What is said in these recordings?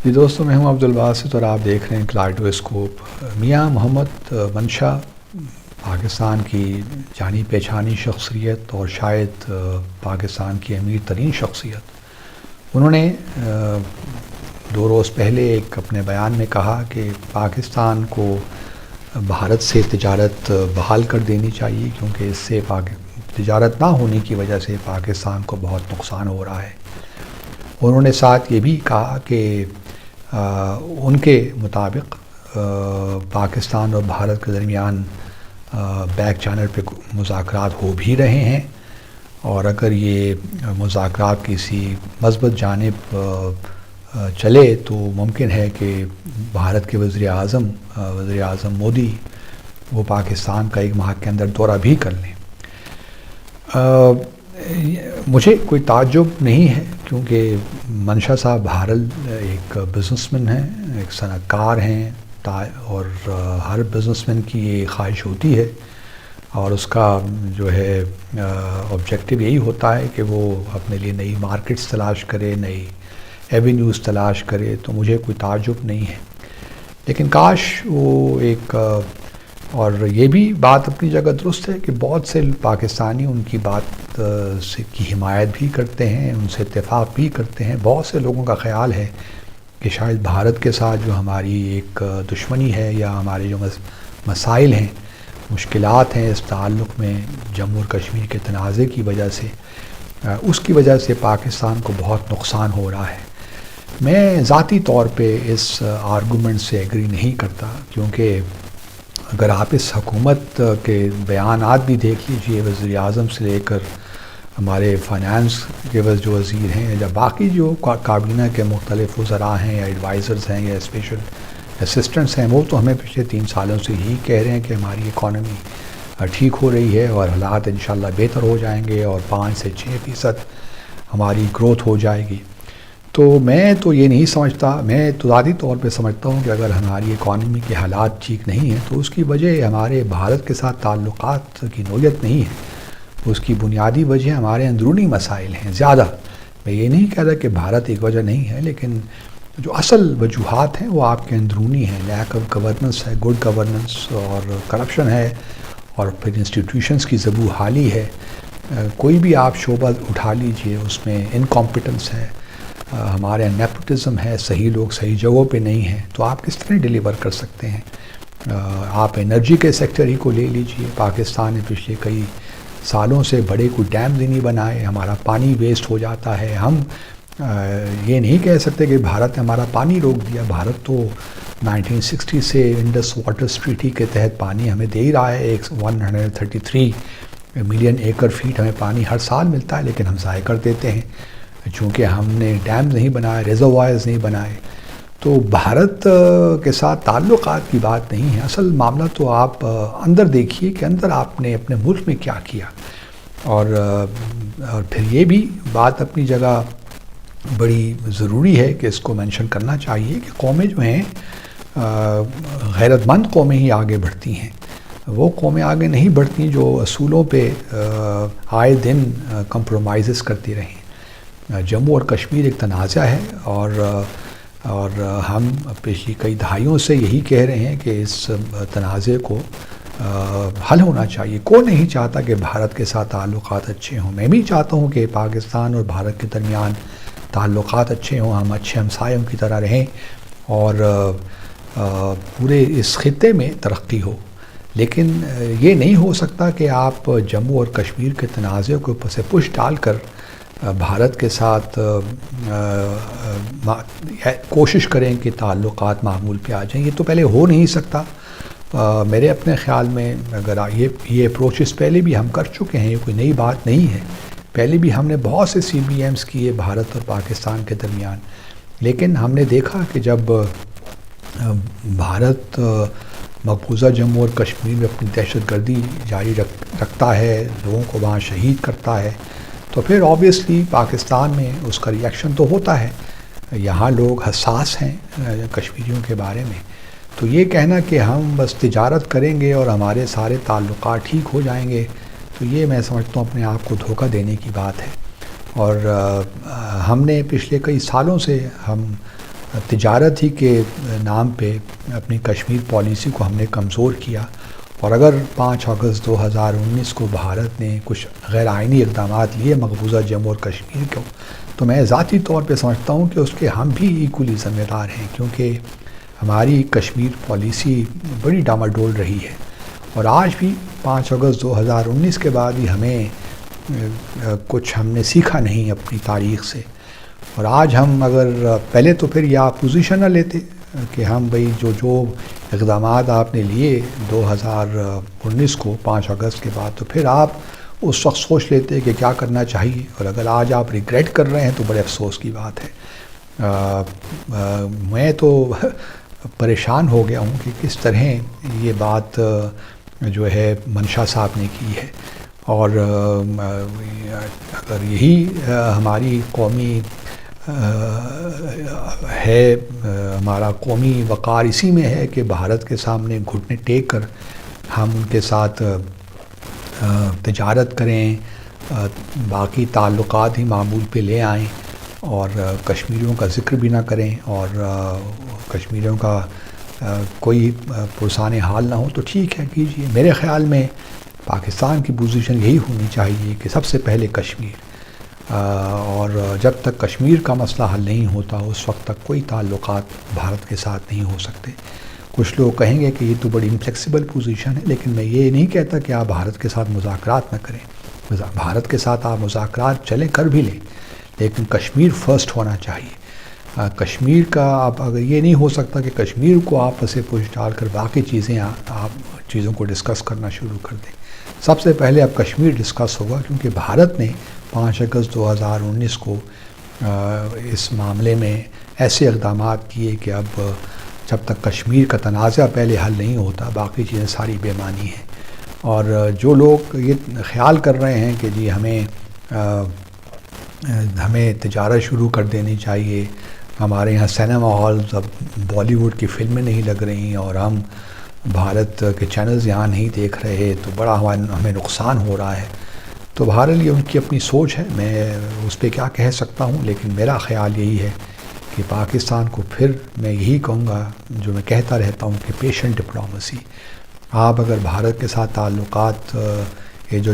جی دوستوں، میں ہوں عبدالباسط اور آپ دیکھ رہے ہیں کلائڈوسکوپ۔ میاں محمد منشا پاکستان کی جانی پہچانی شخصیت اور شاید پاکستان کی امیر ترین شخصیت۔ انہوں نے 2 روز پہلے ایک اپنے بیان میں کہا کہ پاکستان کو بھارت سے تجارت بحال کر دینی چاہیے، کیونکہ اس سے تجارت نہ ہونے کی وجہ سے پاکستان کو بہت نقصان ہو رہا ہے۔ انہوں نے ساتھ یہ بھی کہا کہ ان کے مطابق پاکستان اور بھارت کے درمیان بیک چینل پہ مذاکرات ہو بھی رہے ہیں، اور اگر یہ مذاکرات کسی مثبت جانب چلے تو ممکن ہے کہ بھارت کے وزیر اعظم مودی وہ پاکستان کا 1 ماہ کے اندر دورہ بھی کر لیں۔ مجھے کوئی تعجب نہیں ہے، کیونکہ منشا صاحب بہرحال ایک بزنس مین ہیں، ایک صنعت کار ہیں، اور ہر بزنس مین کی یہ خواہش ہوتی ہے اور اس کا جو ہے آبجیکٹو یہی ہوتا ہے کہ وہ اپنے لیے نئی مارکیٹس تلاش کرے، نئی ایونیوز تلاش کرے، تو مجھے کوئی تعجب نہیں ہے۔ لیکن کاش وہ ایک اور یہ بھی بات اپنی جگہ درست ہے کہ بہت سے پاکستانی ان کی بات کی حمایت بھی کرتے ہیں، ان سے اتفاق بھی کرتے ہیں۔ بہت سے لوگوں کا خیال ہے کہ شاید بھارت کے ساتھ جو ہماری ایک دشمنی ہے یا ہمارے جو مسائل ہیں، مشکلات ہیں اس تعلق میں جموں اور کشمیر کے تنازع کی وجہ سے، اس کی وجہ سے پاکستان کو بہت نقصان ہو رہا ہے۔ میں ذاتی طور پہ اس آرگومنٹ سے ایگری نہیں کرتا، کیونکہ اگر آپ اس حکومت کے بیانات بھی دیکھ لیجئے، وزیر اعظم سے لے کر ہمارے فائنانس کے جو وزیر ہیں یا باقی جو کابینہ کے مختلف وزراء ہیں یا ایڈوائزرز ہیں یا اسپیشل اسسٹنٹس ہیں، وہ تو ہمیں پچھلے 3 سالوں سے ہی کہہ رہے ہیں کہ ہماری اکانومی ٹھیک ہو رہی ہے اور حالات انشاءاللہ بہتر ہو جائیں گے اور 5 سے 6% ہماری گروتھ ہو جائے گی۔ تو میں تو یہ نہیں سمجھتا، میں تو ذاتی طور پہ سمجھتا ہوں کہ اگر ہماری اکانومی کے حالات ٹھیک نہیں ہیں تو اس کی وجہ ہمارے بھارت کے ساتھ تعلقات کی نوعیت نہیں ہے، اس کی بنیادی وجہ ہمارے اندرونی مسائل ہیں زیادہ۔ میں یہ نہیں کہہ رہا کہ بھارت ایک وجہ نہیں ہے، لیکن جو اصل وجوہات ہیں وہ آپ کے اندرونی ہیں۔ لیک آف گورننس ہے، گڈ گورننس، اور کرپشن ہے، اور پھر انسٹیٹیوشنز کی زبوں حالی ہے۔ کوئی بھی آپ شعبہ اٹھا لیجئے، اس میں انکمپیٹنس ہے، ہمارے نیپوٹزم ہے، صحیح لوگ صحیح جگہوں پہ نہیں ہیں، تو آپ کس طرح ڈیلیور کر سکتے ہیں؟ آپ انرجی کے سیکٹر ہی کو لے لیجئے، پاکستان نے پچھلے کئی سالوں سے بڑے کوئی ڈیمز ہی نہیں بنائے، ہمارا پانی ویسٹ ہو جاتا ہے۔ ہم یہ نہیں کہہ سکتے کہ بھارت نے ہمارا پانی روک دیا، بھارت تو 1960 سے انڈس واٹر ٹریٹی کے تحت پانی ہمیں دے ہی رہا ہے، 133 ملین ایکڑ فیٹ ہمیں پانی ہر سال ملتا ہے، لیکن ہم ضائع کر دیتے ہیں چونکہ ہم نے ڈیم نہیں بنائے، ریزروائرز نہیں بنائے۔ تو بھارت کے ساتھ تعلقات کی بات نہیں ہے، اصل معاملہ تو آپ اندر دیکھیے کہ اندر آپ نے اپنے ملک میں کیا کیا، اور پھر یہ بھی بات اپنی جگہ بڑی ضروری ہے کہ اس کو مینشن کرنا چاہیے کہ قومیں جو ہیں غیرت مند قومیں ہی آگے بڑھتی ہیں، وہ قومیں آگے نہیں بڑھتی جو اصولوں پہ آئے دن کمپرومائزز کرتی رہیں۔ جموں اور کشمیر ایک تنازع ہے، اور ہم پچھلی کئی دہائیوں سے یہی کہہ رہے ہیں کہ اس تنازع کو حل ہونا چاہیے۔ کون نہیں چاہتا کہ بھارت کے ساتھ تعلقات اچھے ہوں؟ میں بھی چاہتا ہوں کہ پاکستان اور بھارت کے درمیان تعلقات اچھے ہوں، ہم اچھے ہمسایوں کی طرح رہیں اور پورے اس خطے میں ترقی ہو۔ لیکن یہ نہیں ہو سکتا کہ آپ جموں اور کشمیر کے تنازع کو پس پش ڈال کر بھارت کے ساتھ کوشش کریں کہ تعلقات معمول پہ آ جائیں۔ یہ تو پہلے ہو نہیں سکتا۔ میرے اپنے خیال میں اگر یہ اپروچز پہلے بھی ہم کر چکے ہیں، یہ کوئی نئی بات نہیں ہے، پہلے بھی ہم نے بہت سے CBMs کیے بھارت اور پاکستان کے درمیان، لیکن ہم نے دیکھا کہ جب بھارت مقبوضہ جموں اور کشمیر میں اپنی دہشت گردی جاری رکھتا ہے، لوگوں کو وہاں شہید کرتا ہے، تو پھر آبویسلی پاکستان میں اس کا ری ایکشن تو ہوتا ہے۔ یہاں لوگ حساس ہیں کشمیریوں کے بارے میں، تو یہ کہنا کہ ہم بس تجارت کریں گے اور ہمارے سارے تعلقات ٹھیک ہو جائیں گے، تو یہ میں سمجھتا ہوں اپنے آپ کو دھوکہ دینے کی بات ہے۔ اور ہم نے پچھلے کئی سالوں سے ہم تجارت ہی کے نام پہ اپنی کشمیر پالیسی کو ہم نے کمزور کیا، اور اگر 5 اگست 2019 کو بھارت نے کچھ غیر آئینی اقدامات لیے مقبوضہ جموں اور کشمیر کو، تو میں ذاتی طور پہ سمجھتا ہوں کہ اس کے ہم بھی ایکولی ذمہ دار ہیں، کیونکہ ہماری کشمیر پالیسی بڑی ڈاماڈول رہی ہے، اور آج بھی 5 اگست 2019 کے بعد ہی ہمیں کچھ ہم نے سیکھا نہیں اپنی تاریخ سے، اور آج ہم اگر پہلے تو پھر یہ پوزیشن نہ لیتے کہ ہم بھئی جو اقدامات آپ نے لیے 2019 کو 5 اگست کے بعد، تو پھر آپ اس وقت سوچ لیتے کہ کیا کرنا چاہیے، اور اگر آج آپ ریگریٹ کر رہے ہیں تو بڑے افسوس کی بات ہے۔ میں تو پریشان ہو گیا ہوں کہ کس طرح یہ بات جو ہے منشا صاحب نے کی ہے، اور اگر یہی ہماری قومی ہے، ہمارا قومی وقار اسی میں ہے کہ بھارت کے سامنے گھٹنے ٹیک کر ہم ان کے ساتھ تجارت کریں، باقی تعلقات ہی معمول پہ لے آئیں، اور کشمیریوں کا ذکر بھی نہ کریں، اور کشمیریوں کا کوئی پرسان حال نہ ہو، تو ٹھیک ہے کیجیے۔ میرے خیال میں پاکستان کی پوزیشن یہی ہونی چاہیے کہ سب سے پہلے کشمیر، اور جب تک کشمیر کا مسئلہ حل نہیں ہوتا اس وقت تک کوئی تعلقات بھارت کے ساتھ نہیں ہو سکتے۔ کچھ لوگ کہیں گے کہ یہ تو بڑی انفلیکسیبل پوزیشن ہے، لیکن میں یہ نہیں کہتا کہ آپ بھارت کے ساتھ مذاکرات نہ کریں، بھارت کے ساتھ آپ مذاکرات چلیں کر بھی لیں، لیکن کشمیر فرسٹ ہونا چاہیے۔ کشمیر کا آپ اگر یہ نہیں ہو سکتا کہ کشمیر کو آپس سے پوچھ ڈال کر باقی چیزیں آپ چیزوں کو ڈسکس کرنا شروع کر دیں۔ سب سے پہلے اب کشمیر ڈسکس ہوگا، کیونکہ بھارت نے 5 اگست 2019 کو اس معاملے میں ایسے اقدامات کیے کہ اب جب تک کشمیر کا تنازع پہلے حل نہیں ہوتا باقی چیزیں ساری بے معنی ہیں۔ اور جو لوگ یہ خیال کر رہے ہیں کہ جی ہمیں تجارت شروع کر دینی چاہیے، ہمارے یہاں سینما ہالز اب بالی ووڈ کی فلمیں نہیں لگ رہی اور ہم بھارت کے چینلز یہاں نہیں دیکھ رہے تو بڑا ہمیں نقصان ہو رہا ہے، تو بہرحال یہ ان کی اپنی سوچ ہے، میں اس پہ کیا کہہ سکتا ہوں، لیکن میرا خیال یہی ہے کہ پاکستان کو پھر میں یہی کہوں گا جو میں کہتا رہتا ہوں کہ پیشنٹ ڈپلومیسی، آپ اگر بھارت کے ساتھ تعلقات یہ جو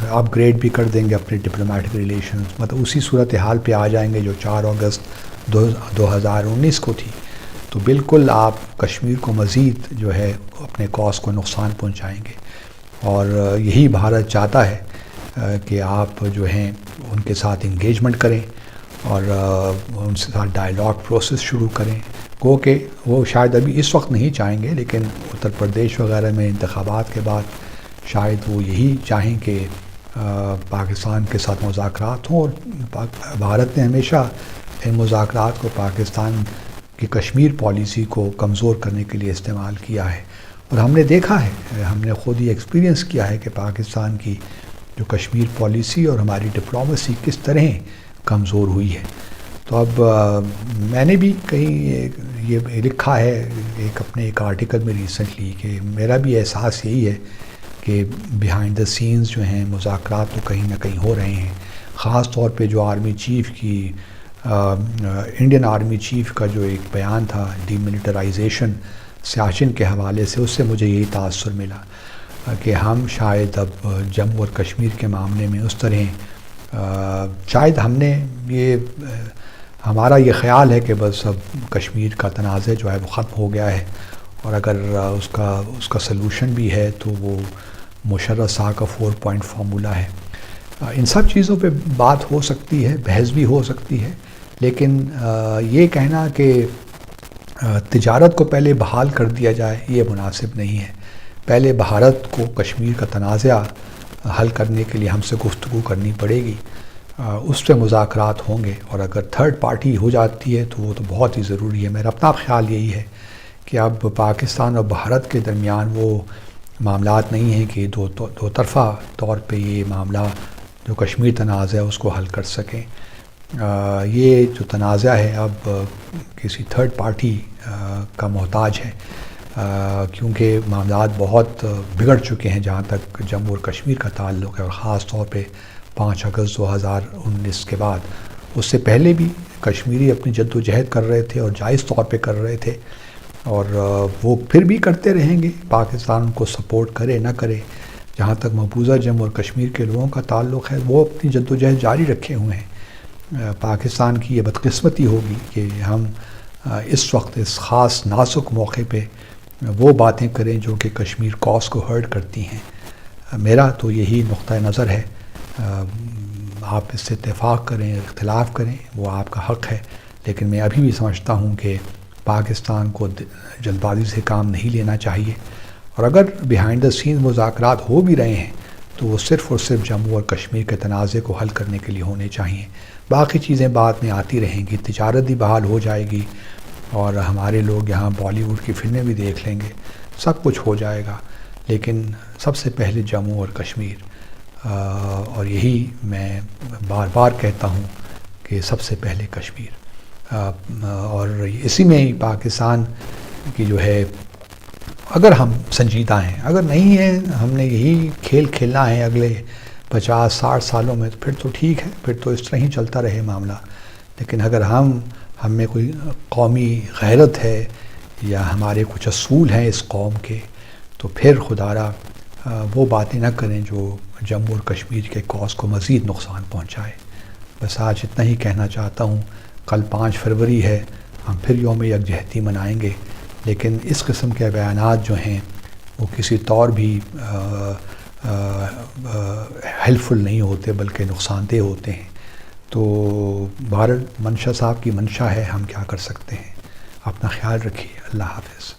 اپ گریڈ بھی کر دیں گے اپنے ڈپلومیٹک ریلیشنز، مطلب اسی صورتحال پہ آ جائیں گے جو 4 اگست 2019 کو تھی، تو بالکل آپ کشمیر کو مزید جو ہے اپنے کاز کو نقصان پہنچائیں گے، اور یہی بھارت چاہتا ہے کہ آپ جو ہیں ان کے ساتھ انگیجمنٹ کریں اور ان سے ساتھ ڈائیلاگ پروسیس شروع کریں، گو کہ وہ شاید ابھی اس وقت نہیں چاہیں گے، لیکن اتر پردیش وغیرہ میں انتخابات کے بعد شاید وہ یہی چاہیں کہ پاکستان کے ساتھ مذاکرات ہوں، اور بھارت نے ہمیشہ ان مذاکرات کو پاکستان کی کشمیر پالیسی کو کمزور کرنے کے لیے استعمال کیا ہے، اور ہم نے دیکھا ہے، ہم نے خود ہی ایکسپیرینس کیا ہے کہ پاکستان کی جو کشمیر پالیسی اور ہماری ڈپلومیسی کس طرح کمزور ہوئی ہے۔ تو اب میں نے بھی کہیں یہ لکھا ہے ایک آرٹیکل میں ریسنٹلی کہ میرا بھی احساس یہی ہے کہ بیہائنڈ دا سینز جو ہیں مذاکرات تو کہیں نہ کہیں ہو رہے ہیں، خاص طور پہ جو آرمی چیف کی انڈین آرمی چیف کا جو ایک بیان تھا ڈی ملٹرائزیشن سیاچن کے حوالے سے، اس سے مجھے یہی تاثر ملا کہ ہم شاید اب جموں اور کشمیر کے معاملے میں اس طرح شاید ہم نے ہمارا یہ خیال ہے کہ بس اب کشمیر کا تنازع جو ہے وہ ختم ہو گیا ہے، اور اگر اس کا سلوشن بھی ہے تو وہ مشرف صاحب کا 4 پوائنٹ فارمولہ ہے۔ ان سب چیزوں پہ بات ہو سکتی ہے، بحث بھی ہو سکتی ہے، لیکن یہ کہنا کہ تجارت کو پہلے بحال کر دیا جائے یہ مناسب نہیں ہے۔ پہلے بھارت کو کشمیر کا تنازع حل کرنے کے لیے ہم سے گفتگو کرنی پڑے گی، اس سے مذاکرات ہوں گے، اور اگر تھرڈ پارٹی ہو جاتی ہے تو وہ تو بہت ہی ضروری ہے۔ میرا اپنا خیال یہی ہے کہ اب پاکستان اور بھارت کے درمیان وہ معاملات نہیں ہیں کہ دو طرفہ طور پہ یہ معاملہ جو کشمیر تنازع ہے اس کو حل کر سکیں۔ یہ جو تنازع ہے اب کسی تھرڈ پارٹی کا محتاج ہے، کیونکہ معاملات بہت بگڑ چکے ہیں جہاں تک جموں اور کشمیر کا تعلق ہے، اور خاص طور پہ 5 اگست 2019 کے بعد، اس سے پہلے بھی کشمیری اپنی جد و جہد کر رہے تھے اور جائز طور پہ کر رہے تھے، اور وہ پھر بھی کرتے رہیں گے، پاکستان ان کو سپورٹ کرے نہ کرے۔ جہاں تک مقبوضہ جموں اور کشمیر کے لوگوں کا تعلق ہے، وہ اپنی جد و جہد جاری رکھے ہوئے ہیں۔ پاکستان کی یہ بدقسمتی ہوگی کہ ہم اس وقت اس خاص نازک موقع پہ وہ باتیں کریں جو کہ کشمیر کاز کو ہرٹ کرتی ہیں۔ میرا تو یہی نقطہ نظر ہے۔ آپ اس سے اتفاق کریں، اختلاف کریں، وہ آپ کا حق ہے، لیکن میں ابھی بھی سمجھتا ہوں کہ پاکستان کو جلد بازی سے کام نہیں لینا چاہیے، اور اگر بیہائنڈ دا سین مذاکرات ہو بھی رہے ہیں تو وہ صرف اور صرف جموں اور کشمیر کے تنازع کو حل کرنے کے لیے ہونے چاہیے۔ باقی چیزیں بعد میں آتی رہیں گی، تجارت بھی بحال ہو جائے گی، اور ہمارے لوگ یہاں بالی ووڈ کی فلمیں بھی دیکھ لیں گے، سب کچھ ہو جائے گا، لیکن سب سے پہلے جموں اور کشمیر۔ اور یہی میں بار بار کہتا ہوں کہ سب سے پہلے کشمیر، اور اسی میں ہی پاکستان کی جو ہے، اگر ہم سنجیدہ ہیں، اگر نہیں ہیں، ہم نے یہی کھیل کھیلنا ہے اگلے 50-60 سالوں میں، تو پھر تو ٹھیک ہے، پھر تو اس طرح ہی چلتا رہے معاملہ۔ لیکن اگر ہم میں کوئی قومی غیرت ہے یا ہمارے کچھ اصول ہیں اس قوم کے، تو پھر خدا را وہ باتیں نہ کریں جو جموں اور کشمیر کے کاز کو مزید نقصان پہنچائے۔ بس آج اتنا ہی کہنا چاہتا ہوں۔ کل 5 فروری ہے، ہم پھر یوم یکجہتی منائیں گے، لیکن اس قسم کے بیانات جو ہیں وہ کسی طور بھی ہیلپفل نہیں ہوتے، بلکہ نقصان دہ ہوتے ہیں۔ تو بہرحال منشا صاحب کی منشا ہے، ہم کیا کر سکتے ہیں۔ اپنا خیال رکھیے، اللہ حافظ۔